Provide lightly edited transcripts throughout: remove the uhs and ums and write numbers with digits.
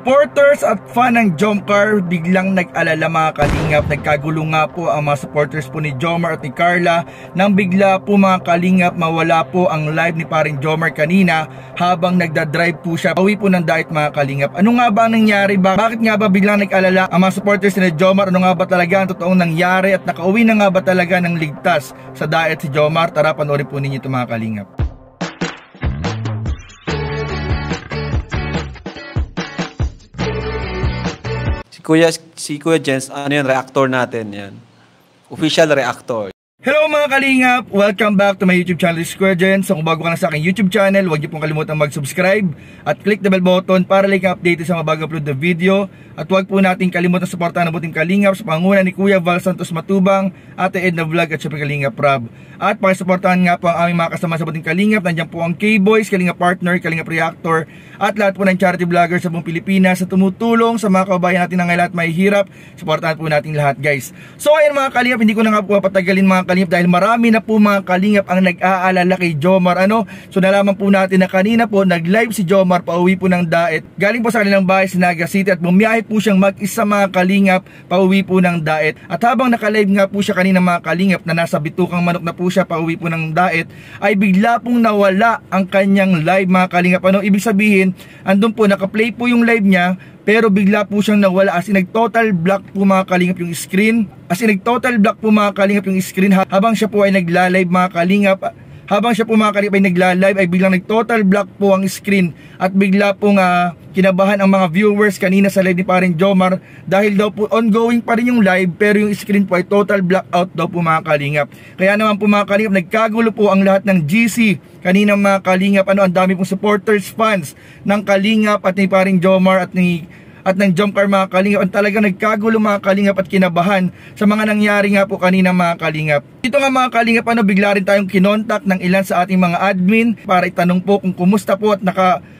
Supporters at fan ng Jomcar biglang nag-alala mga kalingap. Nagkagulo nga po ang mga supporters po ni Jomar at ni Carla nang bigla po mga kalingap mawala po ang live ni paring Jomar kanina habang nagdadrive po siya pauwi po ng diet mga kalingap. Ano nga ba ang nangyari ba? Bakit nga ba biglang nag-alala ang mga supporters ni Jomar? Ano nga ba talaga ang totoong nangyari at nakauwi na nga ba talaga ng ligtas sa diet si Jomar? Tara panoorin po ninyo ito mga kalingap. Si Kuya Jens, ano yan, reactor natin yan. Official reactor. Hello mga kalingap! Welcome back to my YouTube channel, Kuya Jens. So kung bago ka na sa aking YouTube channel, huwag niyo pong kalimutan mag-subscribe at click the bell button para like update sa mga bago upload na video. At huwag po natin kalimutan suportahan ang buting kalingap sa panguna ni Kuya Val Santos Matubang, Ate Edna Vlog at syempre Kalingap Rob. At pakisuportahan nga po ang aming mga kasama sa buting kalingap. Nandiyan po ang K-Boys, Kalingap Partner, Kalingap Reactor at lahat po ng charity vloggers sa buong Pilipinas sa tumutulong sa mga kababayan natin na ngayon lahat may hirap. Suportahan po natin lahat guys. So ayan mga kalingap, hindi ko na nga po patagalin mga kalingap dahil marami na po mga kalingap ang nag-aalala kay Jomar. So nalaman po natin na kanina po nag-live si Jomar pauwi po ng Daet. Galing po sa kanilang bahay sa Naga City at bumiyahe po siyang mag-isa mga kalingap pauwi po ng Daet. At habang naka-live nga po siya kanina mga kalingap na nasa bitukang manok na po siya pauwi po ng Daet, ay bigla pong nawala ang kanyang live mga kalingap. Ibig sabihin, andun po naka-play po yung live niya pero bigla po siyang nawala, as in nag-total block po mga kalingap yung screen. As in nag-total block po mga kalingap yung screen habang siya po ay nagla-live mga kalingap. Habang siya po mga kalingap ay nagla-live ay biglang nag-total block po ang screen at bigla pong kinabahan ang mga viewers kanina sa live ni paring Jomar dahil daw po ongoing pa rin yung live pero yung screen po ay total blackout daw po mga kalingap. Kaya naman po mga kalingap, nagkagulo po ang lahat ng GC kanina mga kalingap. Ang dami pong supporters, fans ng Kalingap at ni paring Jomar at ng Jomcar mga kalingap. Ang talagang nagkagulo mga kalingap at kinabahan sa mga nangyari nga po kanina mga kalingap. Dito nga mga kalingap, bigla rin tayong kinontak ng ilan sa ating mga admin para itanong po kung kumusta po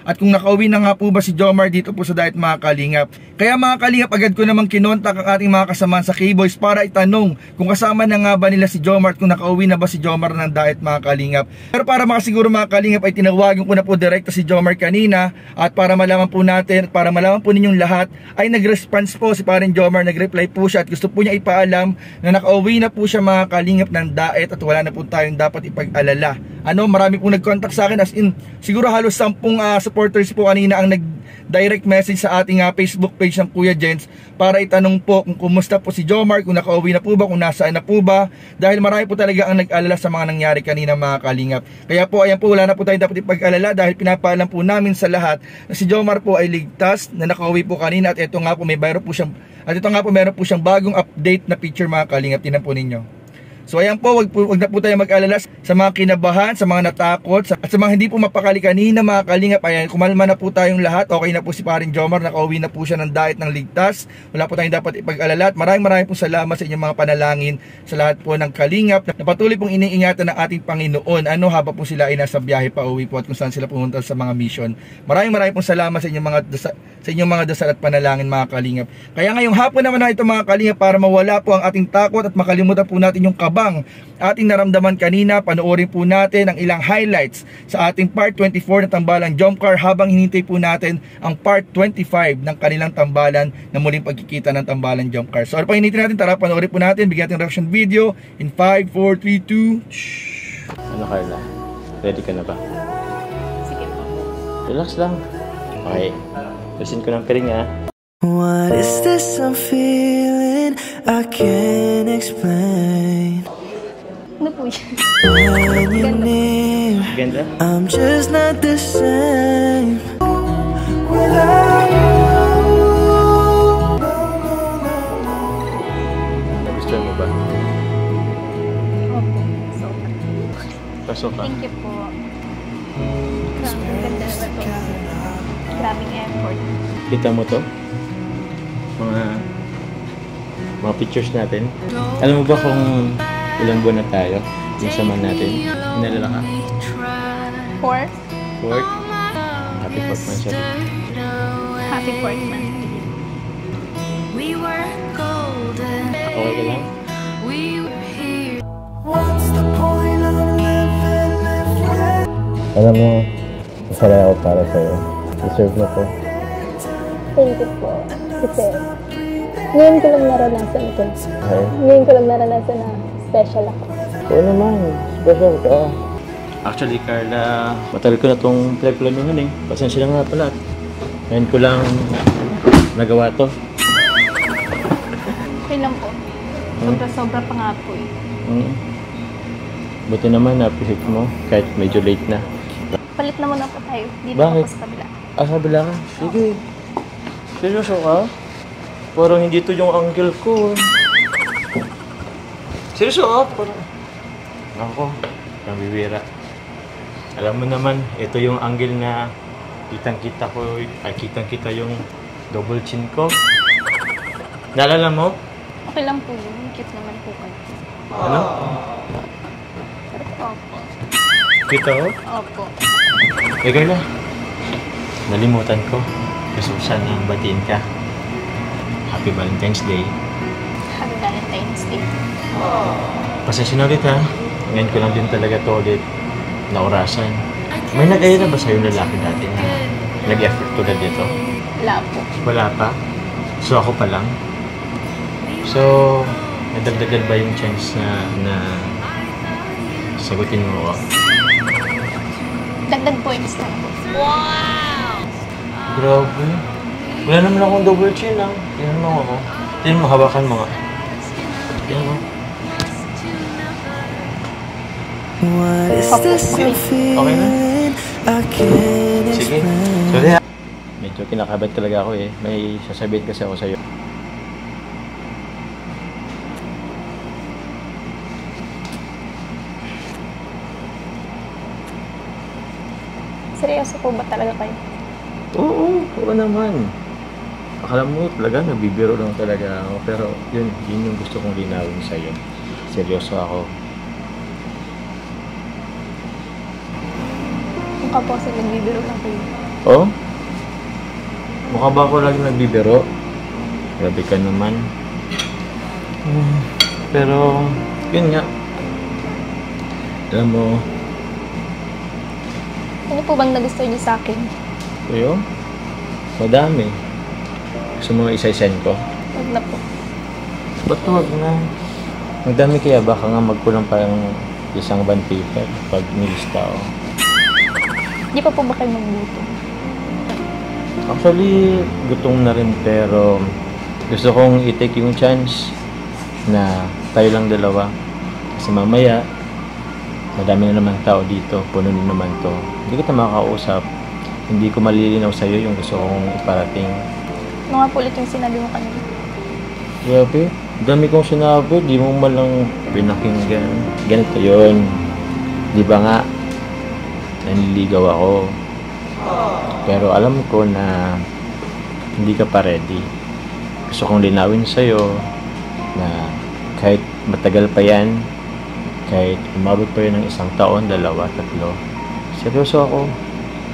at kung nakauwi na nga po ba si Jomar dito po sa Daet mga kalingap. Kaya mga kalingap, agad ko namang kinontak ang ating mga kasama sa K-Boys para itanong kung kasama na nga ba nila si Jomar at kung nakauwi na ba si Jomar ng Daet mga kalingap. Pero para makasiguro mga kalingap ay tinawagan ko na po direkta si Jomar kanina at para malaman po natin, para malaman po ninyong lahat, ay nag-response po si paring Jomar, nag-reply po siya at gusto po niya ipaalam na nakauwi na po siya mga kalingap ng Daet at wala na po tayong dapat ipag-alala. Marami po nag-contact sa akin, as in siguro halos 10 supporters po kanina ang nag-direct message sa ating Facebook page ng Kuya Jens para itanong po kung kumusta po si Jomar, kung nakauwi na po ba, kung nasaan na po ba, dahil marami po talaga ang nag-alala sa mga nangyari kanina mga kalingap. Kaya po ayan po, wala na po tayong dapat ipag-alala dahil pinapaalam po namin sa lahat na si Jomar po ay ligtas, na nakauwi po kanina at ito nga po meron po siyang bagong update na picture mga kalingap. Tingnan po ninyo. So ayan po, wag na po tayo mag-alala sa mga kinabahan, sa mga natakot, at sa mga hindi po mapakali kanina mga kalingap. Ayan, kumalma na po tayong lahat. Okay na po si paring Jomar, nakauwi na po siya ng Daet ng ligtas. Wala po tayong dapat ipag-alala at maraming po salamat sa inyong mga panalangin sa lahat po ng kalingap na patuloy pong iniingatan ng ating Panginoon habang po sila ay nasa biyahe pa uwi po at kung saan sila pumunta sa mga mission. Maraming pong salamat sa inyong mga dasal at panalangin mga kalingap. Kaya ngayong hapon naman ito mga kalingap, para mawala po ang ating takot at makalimutan po natin yung kabang ating naramdaman kanina, panoorin po natin ang ilang highlights sa ating part 24 ng tambalan Jomcar habang hinintay po natin ang part 25 ng kanilang tambalan na muling pagkikita ng tambalan Jomcar. So ano pa hinintay natin? Tara panoorin po natin, bigyan natin reaction video in 5, 4, 3, 2. Ano Carla? Ready ka na ba? Sige po. Relax lang. Okay. Lusin ko ng piring ha. What is this I'm feeling? I can't explain. Ano po yan? Ganda? I'm just not the same without you. Gusto mo ba? Opo. So, Pasok ka. thank you po. Grabe, ganda na ba to? Grabing effort. Kita mo to? Mga pictures natin. Alam mo ba kung ilang buwan na tayo? Yung saman natin. Inalala ka? 4th? Fourth? Happy 4th month siya. Happy 4th month. Okay ka lang? What's the point of living if we're Alam mo, Masaya ako para sa'yo. Deserve mo to. Thank you po. Kasi ngayon ko lang naranasan to. Okay? Ngayon ko lang naranasan na special ako. Oo naman. Special ka. Actually, Carla, matagal ko na itong pinagplanuhan eh. Pasensya na nga pala. Ngayon ko lang nagawa to. Okay lang po. Sobra-sobra pa nga po eh. Buti naman na-appreciate mo kahit medyo late na. Palit na muna po tayo. Dito Bakit? ako sa kabila. Ah, kabila ka? Sige. Seryoso ka? Parang hindi to yung angle ko. Seryoso ka? Parang... Ako, ang bibira. Alam mo naman, ito yung angle na kitang-kita ko, ay kitang-kita yung double chin ko. Naalala mo? Okay lang po yun. Cute naman po kayo. Ano? Opo. Kita ko? Opo. Eh, Carla, nalimutan ko. Gusto ko sanang batiin ka. Happy Valentine's Day. Happy Valentine's Day. Pasensya na ulit ha. Ngayon ko lang din talaga to ulit na orasan. May nag-aya na ba sa'yo lalaki dati na nag-effort tulad dito? Wala po. Wala pa? So ako pa lang? So, nadagdagan ba yung chance na sagutin mo ako? Dagdag points lang po. Grabe. Wala naman akong double chin lang. Tingnan mo ako. Tingnan mo, hawakan mo nga. Tingnan mo. What is this I'm feeling? I can't Sige. explain. Sorry ha. Medyo kinakabahan talaga ako eh. May sasabihin kasi ako sa'yo. Seryoso po ba talaga kayo? Oo naman. Akala mo talaga, nagbibiro lang talaga ako. Pero yun yung gusto kong linawin sa'yo. Seryoso ako. Mukha po kasi nagbibiro lang kayo. Oh? Mukha ba ako lagi nagbibiro? Grabe ka naman. Pero, yun nga. Alam mo, Ano po bang nagustuhan niyo sa akin? kuyo, madami. Gusto mo isa-isend ko? Huwag na po. Ba't wag na? Magdami kaya baka nga magkulang pa yung isang bond paper pag nilista ko. Hindi pa po ba kayo magluto? Actually, gutom na rin pero gusto kong i-take yung chance na tayo lang dalawa. Kasi mamaya, madami na naman tao dito, puno na naman to. Hindi kita makakausap, hindi ko malilinaw sa'yo yung gusto kong iparating. Ano nga po ulit yung sinabi mo kanina? Grabe, dami kong sinabi, di mo malang pinakinggan. Ganito yun. Di ba nga, nanliligaw ako. Pero alam ko na hindi ka pa ready. Gusto kong linawin sa'yo na kahit matagal pa yan, kahit umabot pa yun ng 1 taon, 2, 3, seryoso ako.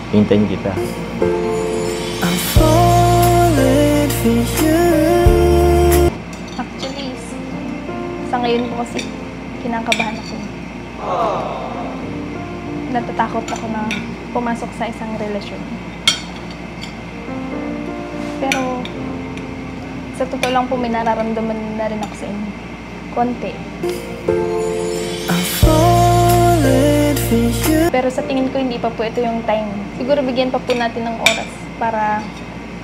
Hintayin kita. I'm falling for you. Actually, sa ngayon po kasi kinakabahan ako. Natatakot ako na pumasok sa isang relasyon. Pero, sa totoo lang po, may nararamdaman na rin ako sa inyo. Konti. I'm falling for you. Pero sa tingin ko, hindi pa po ito yung time. Siguro bigyan pa po natin ng oras para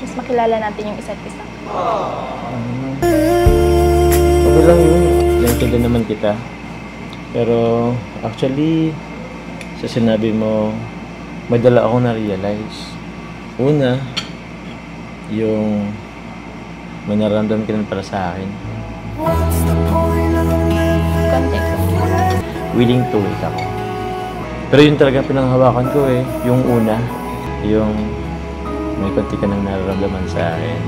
mas makilala natin yung isa't isa. Okay lang yun. Naintindihan naman kita. Pero, actually, sa sinabi mo, may dala akong na-realize. Una, yung may nararamdaman ka rin para sa akin. What's the point of living? Konti po. Willing to wait ako. Pero yun talaga pinanghawakan ko eh. Yung una, yung may konti ka nang nararamdaman sa akin.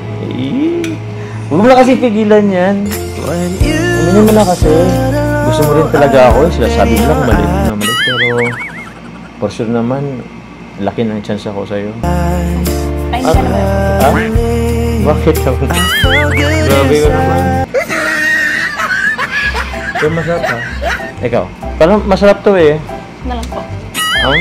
Huwag mo na kasi pigilan yan. When you Ano mo na kasi, gusto mo rin talaga ako. Sinasabi mo lang mali na mali. Pero, for sure naman, laki ng chance ako sa'yo. Ay, hindi ka naman. Ha? Bakit ako? Grabe ka naman. Pero masarap ha? Ikaw, parang masarap to eh. Na lang po. Ang?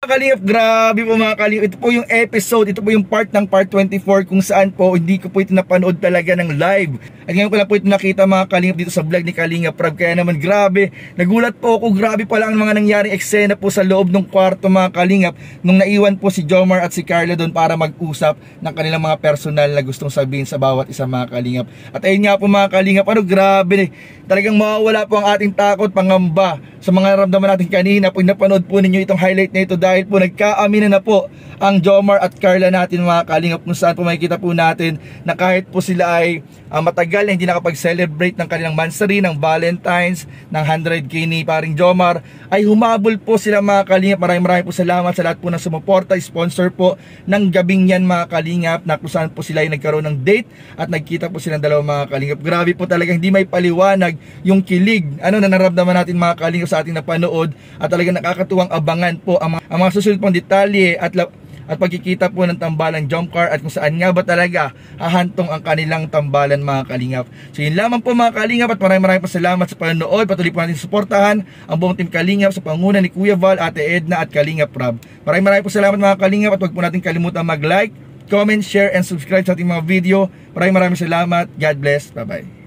Kalingap, grabe po mga Kalingap. Ito po yung episode, ito po yung part ng part 24 kung saan po hindi ko po ito napanood talaga ng live. At ngayon ko lang po ito nakita mga Kalingap dito sa vlog ni Kalingap Rab. Kaya naman grabe, nagulat po ako, grabe pala ang mga nangyaring eksena po sa loob ng kwarto mga Kalingap nung naiwan po si Jomar at si Carla doon para mag-usap ng kanilang mga personal na gustong sabihin sa bawat isa mga Kalingap. At ayun nga po mga Kalingap, ano grabe, talagang mawawala po ang ating takot, pangamba sa mga naramdaman natin kanina pag napanood po ninyo itong highlight na ito, dahil po nagkaaminan na po ang Jomar at Carla natin mga Kalingap, kung saan po makikita po natin na kahit po sila ay matagal na hindi nakapag-celebrate ng kanilang monthsary, ng Valentine's, ng 100k ni paring Jomar, ay humabol po sila mga Kalingap. Maraming po salamat sa lahat po ng sumuporta, sponsor po ng gabing yan mga Kalingap, na kung saan po sila ay nagkaroon ng date at nagkita po silang dalawa mga Kalingap. Grabe po talaga, hindi may paliwanag yung kilig na naramdaman natin mga Kalingap sa ating napanood, at talagang nakakatuwang abangan po ang mga susunod pong detalye at pagkikita po ng tambalang jump car at kung saan nga ba talaga hahantong ang kanilang tambalan mga Kalingap. So yun lamang po mga Kalingap, at maraming po salamat sa panonood. Patuloy po natin suportahan ang buong team Kalingap sa panguna ni Kuya Val, Ate Edna at Kalingap Rab. Maraming po salamat mga Kalingap, at huwag po natin kalimutan mag-like, comment, share and subscribe sa ating mga video. Maraming salamat. God bless. Bye bye.